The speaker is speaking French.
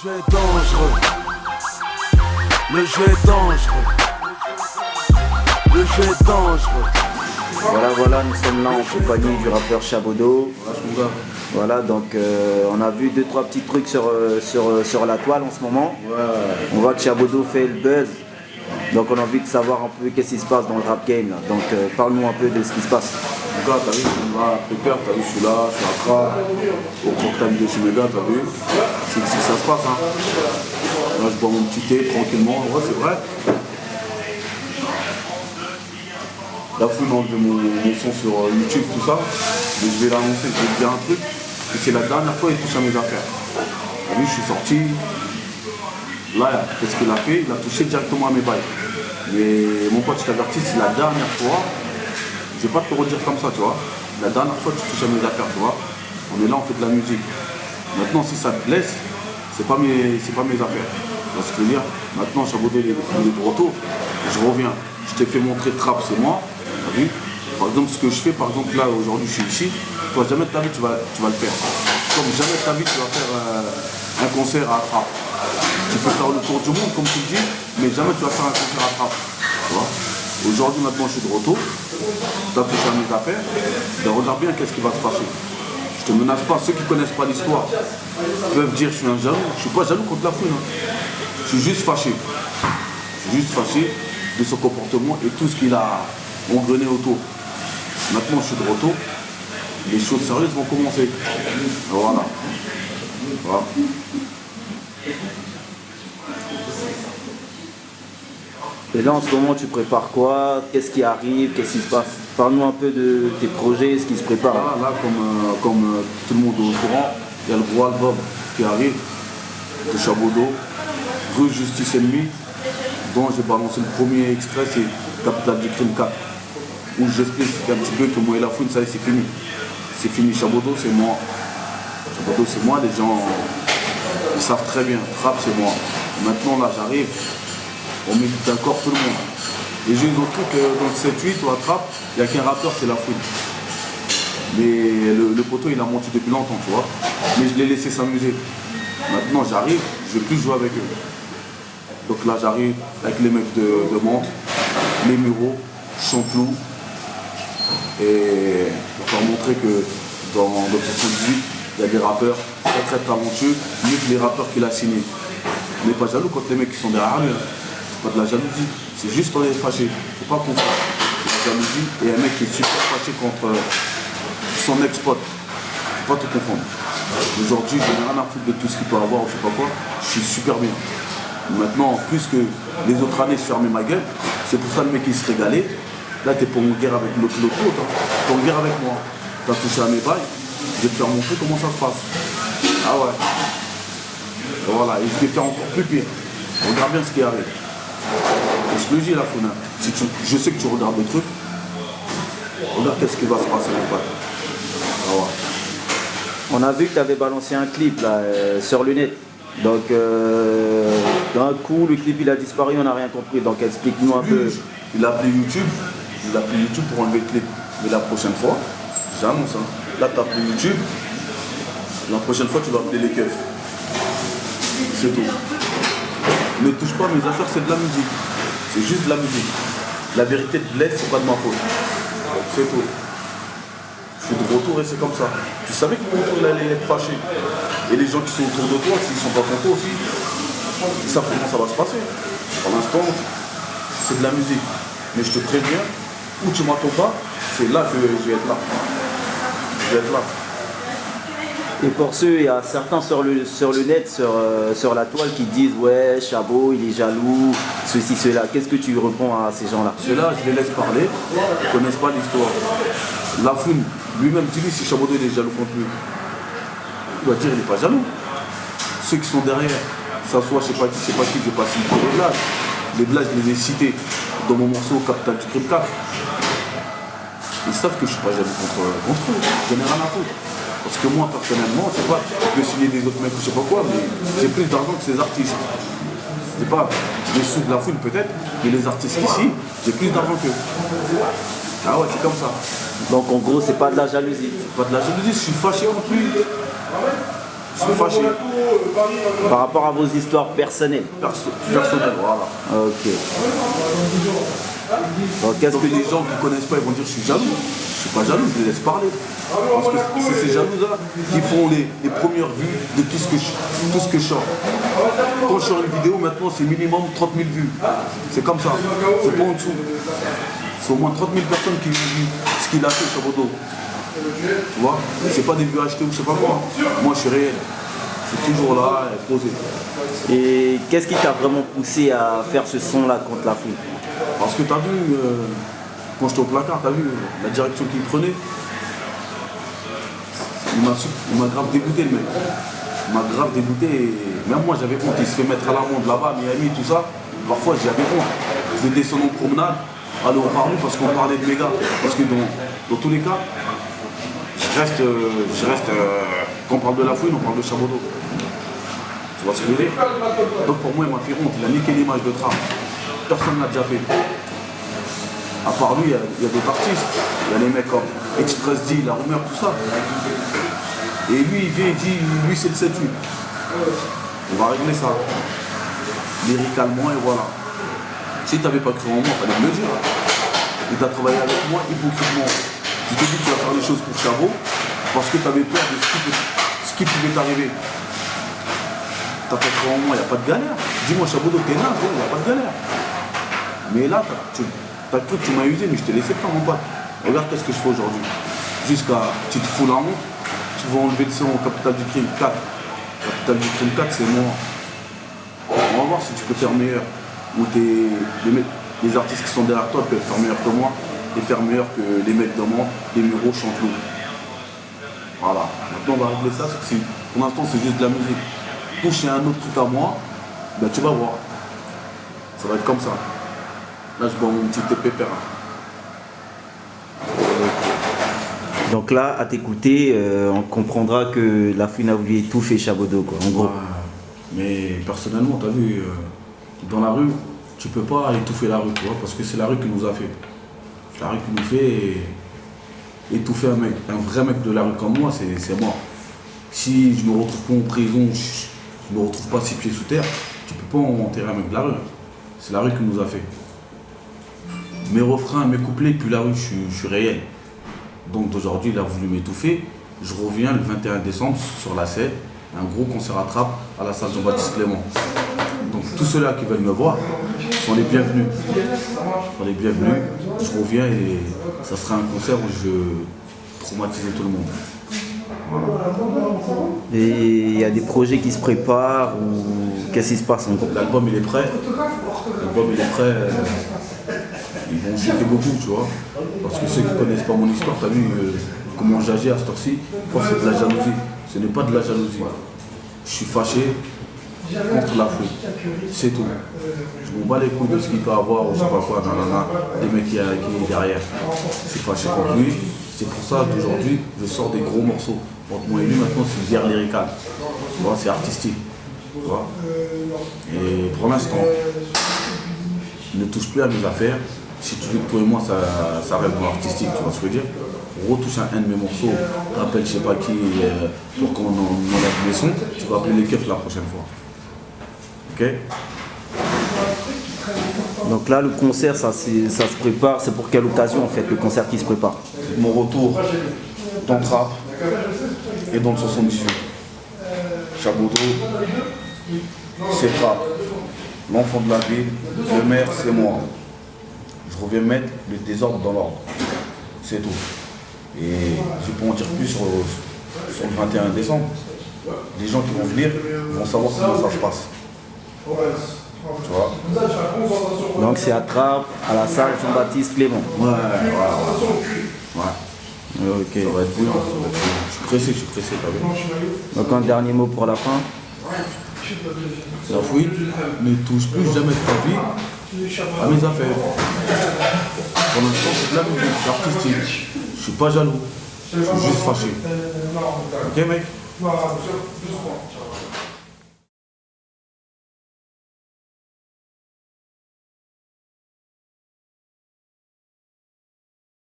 jeu est dangereux. Le jeu est dangereux. Le jeu est dangereux. Voilà, nous sommes là en compagnie du rappeur Chabodo. Voilà, donc on a vu 2-3 petits trucs sur la toile en ce moment. On voit que Chabodo fait le buzz. Donc on a envie de savoir un peu qu'est-ce qui se passe dans le rap game là. Donc parle-nous un peu de ce qui se passe. Donc là, t'as vu, on va Pépère, t'as vu, je suis là, je suis à Accra, au cocktail de Chimega, t'as vu. C'est que ça se passe, hein. Là, je bois mon petit thé tranquillement, ouais, c'est vrai. La foule m'a enlevé mon son sur YouTube, tout ça. Mais je vais l'annoncer, je vais te dire un truc. Et c'est la dernière fois qu'il touche à mes affaires. T'as vu, je suis sorti. Là, qu'est-ce qu'il a fait? Il a touché directement à mes bails. Mais mon pote, je t'avertis, c'est la dernière fois. Je vais pas te le redire comme ça, tu vois. La dernière fois, tu touches à mes affaires, tu vois. On est là, on fait de la musique. Maintenant, si ça te blesse, c'est pas mes affaires. Tu vois ce que je veux dire? Maintenant, Chabodo, il est de retour. Je reviens. Je t'ai fait montrer trap, c'est moi. T'as vu? Par exemple, ce que je fais, par exemple, là, aujourd'hui, je suis ici. Toi, jamais de ta vie, tu vas le faire. Comme jamais de ta vie, tu vas faire un concert à trap. Tu peux faire le tour du monde, comme tu le dis, mais jamais tu vas faire un concert à trap. Tu vois? Aujourd'hui, maintenant, je suis de retour. Tu as touché à mes affaires. Ben, regarde bien qu'est-ce qui va se passer. Je te menace pas. Ceux qui ne connaissent pas l'histoire peuvent dire je suis un jaloux. Je ne suis pas jaloux contre la foule. Hein. Je suis juste fâché. Je suis juste fâché de son comportement et tout ce qu'il a engrené autour. Maintenant, je suis de retour. Les choses sérieuses vont commencer. Voilà. Voilà. Et là en ce moment tu prépares quoi? Qu'est-ce qui arrive? Qu'est-ce qui se passe? Parle-nous un peu de tes projets, ce qui se prépare. Là comme tout le monde est au courant, il y a le gros album qui arrive de Chabodo, Rue Justice Ennemie, dont j'ai balancé le premier extrait, c'est Capital du Crime 4, où j'explique un petit peu que moi et la foule, ça y est, c'est fini. C'est fini, Chabodo c'est moi. Chabodo c'est moi, les gens ils savent très bien, Trap c'est moi. Maintenant là j'arrive. On met d'accord tout le monde. Et j'ai eu d'autres trucs dans le 7-8 ou à Trap, il n'y a qu'un rappeur, c'est la foule. Mais le poteau, il a monté depuis longtemps, tu vois. Mais je l'ai laissé s'amuser. Maintenant, j'arrive, je ne vais plus jouer avec eux. Donc là, j'arrive avec les mecs de Mantes, les Mureaux, Chanteloup. Et pour faire montrer que dans le 78, il y a des rappeurs très très talentueux, mieux que les rappeurs qu'il a signés. On n'est pas jaloux quand les mecs qui sont derrière lui. Pas de la jalousie, c'est juste on est fâché. Faut pas confondre la jalousie et un mec qui est super fâché contre son ex-pote. Faut pas tout confondre. Aujourd'hui, je n'ai rien à foutre de tout ce qu'il peut avoir ou je sais pas quoi. Je suis super bien. Maintenant, plus que les autres années, je fermais ma gueule. C'est pour ça le mec il se régalait. Là, t'es pas en guerre avec l'autre. T'es en guerre avec moi. T'as touché à mes bails. Je vais te faire montrer comment ça se passe. Ah ouais. Et voilà, et je vais faire encore plus pire. Regarde bien ce qui arrive. Je te le dis la Founa, je sais que tu regardes le truc, regarde qu'est-ce qui va se passer mon pote. Ah ouais. On a vu que tu avais balancé un clip là, sur Lunette. Donc d'un coup le clip il a disparu, on n'a rien compris. Donc explique-nous un peu. Il a appelé YouTube, pour enlever le clip. Mais la prochaine fois, j'annonce hein. Là tu as appelé YouTube, la prochaine fois tu vas appeler les keufs. C'est tout. Ne touche pas mes affaires, c'est de la musique. C'est juste de la musique. La vérité te blesse, c'est pas de ma faute. C'est tout. Je suis de retour et c'est comme ça. Tu savais que mon retour il allait être fâché. Et les gens qui sont autour de toi, s'ils sont pas contents aussi, ils savent comment ça va se passer. Pour l'instant, c'est de la musique. Mais je te préviens, où tu m'attends pas, c'est là que je vais être là. Je vais être là. Et pour ceux, il y a certains sur le net, sur la toile qui disent ouais, Chabot, il est jaloux, ceci, cela. Qu'est-ce que tu réponds à ces gens-là? Ceux-là, je les laisse parler, ils ne connaissent pas l'histoire. La foule, lui-même, dis-lui si Chabodo est jaloux contre lui. Il va dire il n'est pas jaloux. Ceux qui sont derrière, ça soit, je ne sais pas qui, je ne vais pas citer les blagues. Les blagues, je les ai cités dans mon morceau Capital du Crime 4. Ils savent que je ne suis pas jaloux contre eux. Je n'ai rien à foutre. Parce que moi, personnellement, je sais pas, je peux signer des autres mecs ou je sais pas quoi, mais j'ai plus d'argent que ces artistes. Je sais pas, les sous de la foule peut-être, mais les artistes ici, j'ai plus d'argent qu'eux. Ah ouais, c'est comme ça. Donc en gros, c'est pas de la jalousie. Pas de la jalousie, je suis fâché contre lui. Je suis fâché. Par rapport à vos histoires personnelles. Personnel, voilà. Ok. Donc, qu'est-ce Donc que les gens qui ne connaissent pas, ils vont dire je suis jaloux. Je suis pas jaloux, je les laisse parler. Parce que c'est ces jaloux-là qui font les premières vues de tout ce que je sors. Quand je sors une vidéo, maintenant, c'est minimum 30 000 vues. C'est comme ça. C'est pas en dessous. C'est au moins 30 000 personnes qui ont vu ce qu'il a fait, Chabodo. Tu vois, c'est pas des vues achetées ou je sais pas quoi. Moi, je suis réel. Je suis toujours là, posé. Et qu'est-ce qui t'a vraiment poussé à faire ce son-là contre la foule? Parce que t'as vu, quand j'étais au placard, t'as vu la direction qu'il prenait. Il m'a grave dégoûté, le mec. Il m'a grave dégoûté. Et même moi, j'avais honte. Il se fait mettre à l'amende là-bas, Miami, tout ça. Parfois, j'avais honte. Je descends en promenade, aller au parler parce qu'on parlait de mes gars. Parce que dans tous les cas, je reste quand on parle de la fouine, on parle de Chabodo. Tu vois ce que je veux dire? Donc pour moi, il m'a fait honte. Il a niqué l'image de Trap. Personne ne l'a déjà fait. À part lui, il y a d'autres artistes. Il y a les mecs comme Express D, La Rumeur, tout ça. Et lui, il vient et dit, lui, c'est le 7-8. On va régler ça. Lyricalement, et voilà. Si tu n'avais pas cru en moi, il fallait me le dire. Et tu as travaillé avec moi hypocritement. Tu t'es dit que tu vas faire les choses pour Chabo parce que tu avais peur de ce qui pouvait t'arriver. Tu as pas cru en moi, il n'y a pas de galère. Dis-moi, Chabodo, t'es naze, il n'y a pas de galère. Mais là, tu as cru que tu m'as usé, mais je t'ai laissé faire, mon pote. Regarde qu'est-ce que je fais aujourd'hui. Jusqu'à, tu te fous la honte, tu vas enlever le son au Capital du Crime 4. Capital du Crime 4, c'est moi. On va voir si tu peux faire meilleur. Ou les artistes qui sont derrière toi peuvent faire meilleur que moi et faire meilleur que les mecs de moi, les Mureaux, Chanteloup. Voilà. Maintenant, on va régler ça. Pour l'instant, c'est juste de la musique. Toucher un autre truc à moi, ben, tu vas voir. Ça va être comme ça. Là, je bois mon petit thé pépère. Donc là, à t'écouter, on comprendra que la fouine a voulu étouffer Chabodo, quoi, en gros. Ouais. Mais personnellement, tu as vu, dans la rue, tu peux pas étouffer la rue, tu vois, parce que c'est la rue qui nous a fait. La rue qui nous fait et étouffer un mec. Un vrai mec de la rue comme moi, c'est mort. Si je me retrouve pas en prison, je me retrouve pas 6 pieds sous terre, tu peux pas enterrer un mec de la rue. C'est la rue qui nous a fait. Mes refrains, mes couplets, puis la rue, je suis réel. Donc d'aujourd'hui, il a voulu m'étouffer. Je reviens le 21 décembre sur la scène, un gros concert à Trappes à la salle Jean-Baptiste Clément. Donc tous ceux-là qui veulent me voir sont les bienvenus. Sont les bienvenus. Je reviens et ça sera un concert où je veux traumatiser tout le monde. Voilà. Et il y a des projets qui se préparent ou qu'est-ce qui se passe en gros? L'album il est prêt. L'album il est prêt. Ils vont chuter beaucoup, tu vois. Parce que ceux qui ne connaissent pas mon histoire, tu as vu comment j'agis à cette heure-ci, c'est de la jalousie. Ce n'est pas de la jalousie. Je suis fâché contre la foule. C'est tout. Je m'en bats les couilles de ce qu'il peut avoir ou je sais pas quoi, nanana, des mecs qui est derrière. Je suis fâché contre lui. C'est pour ça qu'aujourd'hui, je sors des gros morceaux. Entre moi et lui, maintenant, c'est une guerre lyricale. Tu vois, c'est artistique. Tu vois. Et pour l'instant, ne touche plus à mes affaires. Si tu veux que toi et moi, ça reste dans l'artistique, tu vois ce que je veux dire. Retouche un de mes morceaux, rappelle je sais pas qui, pour qu'on enlève les sons, tu vas appeler les keufs la prochaine fois. Ok? Donc là, le concert, ça se prépare. C'est pour quelle occasion en fait, le concert qui se prépare? Mon retour dans le trap et dans le 78. Chabodo, c'est trap. L'enfant de la ville, le maire, c'est moi. Je reviens mettre le désordre dans l'ordre. C'est tout. Et je peux en dire plus sur le 21 décembre. Les gens qui vont venir vont savoir comment ça se passe. Tu vois? Donc c'est à Trappes, à la salle Jean-Baptiste Clément. Ouais. Ok. Ça va être bouillant. Je suis pressé, t'as vu? Donc un dernier mot pour la fin. La fouine ne touche plus jamais de ta vie à mes affaires. Pour l'instant, c'est de la musique, c'est artistique. Je suis pas jaloux, je suis juste fâché. Ok, mec?